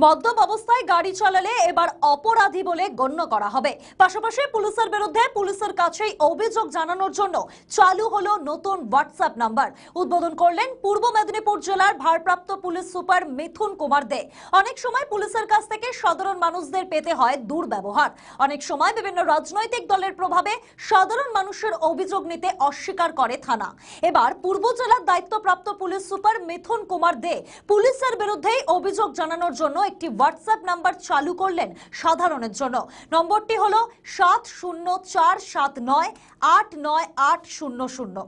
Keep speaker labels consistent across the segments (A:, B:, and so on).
A: মদ্যপ অবস্থায় গাড়ি চালালে এবার অপরাধী বলে গণ্য করা হবে। পাশাপাশি পুলিশের বিরুদ্ধে পুলিশের কাছেই অভিযোগ জানানোর জন্য চালু হলো নতুন হোয়াটসঅ্যাপ নাম্বার। উদ্বোধন করলেন পূর্ব মেদিনীপুর জেলার ভারপ্রাপ্ত পুলিশ সুপার মিথুন কুমার দে। অনেক সময় পুলিশের কাছ থেকে সাধারণ মানুষদের পেতে হয় দুর্ব্যবহার। অনেক সময় বিভিন্ন রাজনৈতিক দলের প্রভাবে সাধারণ মানুষের অভিযোগ নিতে অস্বীকার করে থানা। এবার পূর্ব জেলার দায়িত্বপ্রাপ্ত পুলিশ সুপার মিথুন কুমার দে পুলিশের বিরুদ্ধেই অভিযোগ জানানোর জন্য একটি হোয়াটসঅ্যাপ নাম্বার চালু করলেন সাধারণের জন্য। নম্বরটি হলো 7047989800।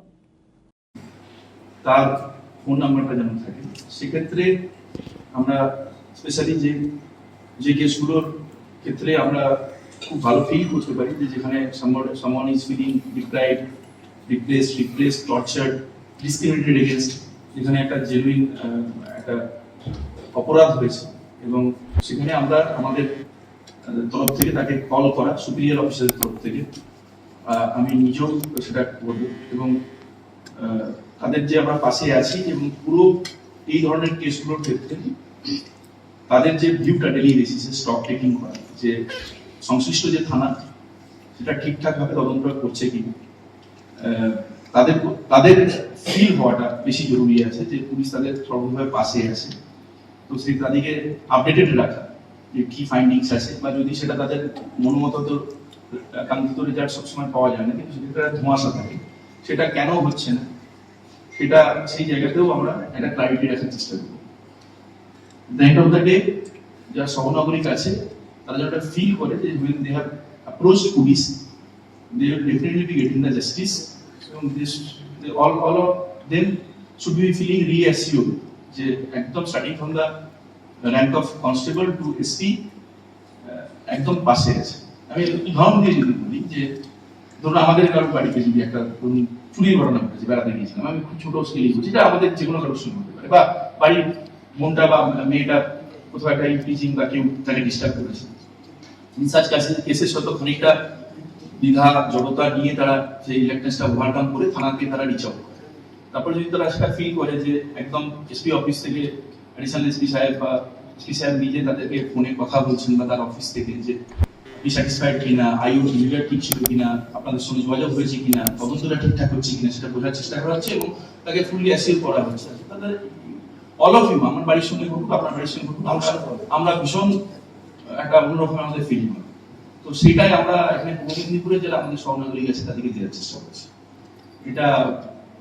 B: তার ফোন নাম্বারটা যেন থাকে, সেক্ষেত্রে আমরা স্পেশালি যে কেসগুলোর ক্ষেত্রে আমরা খুব ভালো ফিল করতে পারি যে যেখানে someone is feeling deprived, repressed, tortured, discriminated against, যেখানে একটা জেনুইন একটা অপরাধ হয়েছে এবং সেখানে আমরা আমাদের তরফ থেকে তাকে কল করা, সুপিরিয়র অফিসারের তরফ থেকে আমি নিজেও সেটা করবো এবং তাদের যে আমরা পাশে আছি এবং পুরো এই ধরনের কেসগুলোর ক্ষেত্রে তাদের যে ভিউটা ডেলি বেসিসে স্টক টেকিং করা, যে সংশ্লিষ্ট যে থানা সেটা ঠিকঠাক ভাবে তদন্ত করছে কিনা, তাদের ফিল হওয়াটা বেশি জরুরি আছে যে পুলিশ তাদের সর্বভাবে পাশে আছে। তো সেই তাদেরকে আপডেটেড রাখা যে কি ফাইন্ডিংস আছে, বা যদি সেটা তাদের মনোমত কাঙ্ক্ষিত রেজাল্ট সবসময় পাওয়া যায় না, কিন্তু সেটা ধোঁয়াশা থাকে, সেটা কেন হচ্ছে না সেটা সেই জায়গাতেও আমরা একটা ক্লারিটি রাখার চেষ্টা করব। The end of the day যারা সহনাগরিক আছে তারা যেটা ফিল করে যে when they have approached police, they will definitely be getting the justice, এবং all of them should be feeling reassured যে একদম starting from the rank of constable to SP একদম পাশে আছে। আমি উদাহরণ দিয়ে যদি বলি যে ধরুন আমাদের কারোর বাড়িতে যদি একটা চুরির ঘটনা ঘটেছে, বেড়াতে গিয়েছিলাম, আমি খুব ছোট স্কেলে বলছি, এটা আমাদের যে কোনো কারোর সঙ্গে হতে পারে, বা বাড়ির বোনটা বা মেয়েটা কোথাও একটা ইনফ্লিজিং বা কেউ তাকে ডিস্টার্ব করেছে, ইনসার্চ কেসের সাথে খানিকটা দ্বিধা জড়তা নিয়ে তারা সেই ইলেকট্রেসটা ওভারকাম করে থানাকে তারা রিচ আউট করে। তারপরে যদি তারা সেটা ফিল করে যে একদম এসপি অফিস থেকে অ্যাডিশনাল এসপি সাহেব বা এসপি সাহেব নিজে তাদেরকে ফোনে কথা বলছেন বা তার অফিস থেকে যে ডিস্যাটিসফাইড কিনা, আইও ডিলিভার ঠিক ছিল কিনা, আপনাদের সঙ্গে যোগাযোগ হয়েছে কিনা, তদন্তটা ঠিকঠাক হচ্ছে কিনা সেটা বোঝার চেষ্টা করা হচ্ছে এবং তাকে ফুললি অ্যাসিওর করা হচ্ছে তাদের অল অফ ইউ, আমার বাড়ির সঙ্গে ঘটুক, আপনার বাড়ির সঙ্গে ঘটুক, আমরা ভীষণ একটা অন্যরকম আমাদের ফিলিং হয়। তো সেটাই আমরা এখানে পূর্ব মেদিনীপুরে যারা আমাদের সহনাগরিক আছে তাদেরকে দেওয়ার চেষ্টা করছি। এটা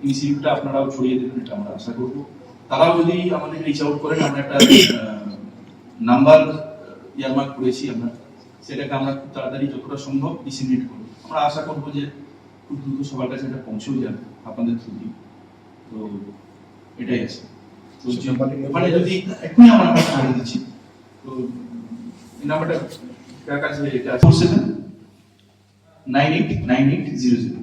B: ইনিশিয়েটিভটা আপনারাও ছড়িয়ে দেবেন, এটা আমরা আশা করব। তারাও যদি আমাদের রিচ আউট করেন, আমরা একটা নাম্বার ইয়ারমার্ক করেছি, আমরা সেটাকে আমরা খুব তাড়াতাড়ি যতটা সম্ভব ডিসিমিনেট করব। আমরা আশা করবো যে খুব দ্রুত সবার কাছে এটা পৌঁছেও যাবে আপনাদের থ্রু দিয়ে। তো এটাই আছে। তো ওখানে যদি এখনই আমার নাম্বারটা বলে দিচ্ছি, তো এই নাম্বারটা কার কাছে, এটা 47989800।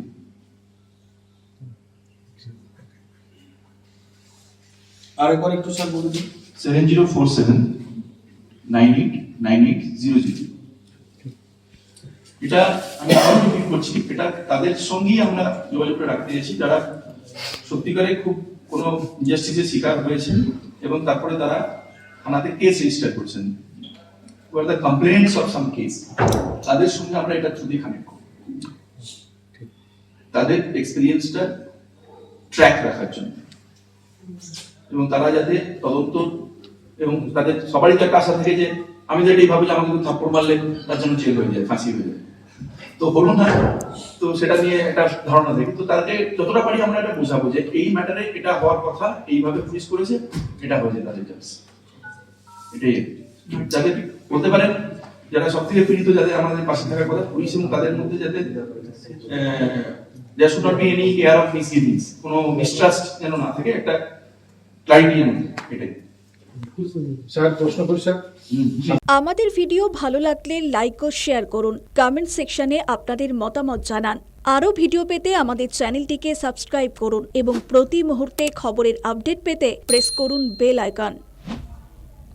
C: আরেকবার একটু স্যার বলে দিন।
B: 7047989800। এটা আমি আবার রিপিট করছি, এটা তাদের সঙ্গেই আমরা যোগাযোগটা রাখতে চাইছি যারা সত্যিকারে খুব কোনো ইনজাস্টিসের শিকার হয়েছেন এবং তারপরে তারা থানাতে কেস রেজিস্টার করছেন, the complaints of some case, তাদের সঙ্গে আমরা এটা থ্রুদি কানেক্ট করব, তাদের এক্সপিরিয়েন্সটা ট্র্যাক রাখার জন্য, এবং তারা যাতে তদন্ত এবং তাদের সবারই তো একটা আশা থাকে যে আমি তো এটাই ভাবি যে আমাকে থাপ্পড় মারলে তার জন্য জেল হয়ে যায়, ফাঁসি হয়ে যায়, তো হলো না, তো সেটা নিয়ে একটা ধারণা থাকে। তো তাদেরকে যতটা পারি আমরা এটা বোঝাবো যে এই ম্যাটারে এটা হওয়ার কথা, এইভাবে পুলিশ করেছে, এটা হয়েছে তাদের জাস্ট, এটাই যাতে বলতে পারেন যারা সব থেকে পীড়িত, যাদের আমাদের পাশে থাকার কথা পুলিশ, এবং তাদের মধ্যে যাতে there should not be any air of misgivings, কোনো মিসট্রাস্ট যেন না থাকে, একটা ক্লারিটি যেন থাকে, এটাই।
C: স্যার প্রশ্ন করি স্যার।
A: আমাদের ভিডিও ভালো লাগলে লাইক ও শেয়ার করুন, কমেন্ট সেকশনে আপনাদের মতামত জানান। আরও ভিডিও পেতে আমাদের চ্যানেলটিকে সাবস্ক্রাইব করুন এবং প্রতি মুহূর্তে খবরের আপডেট পেতে প্রেস করুন বেল আইকন।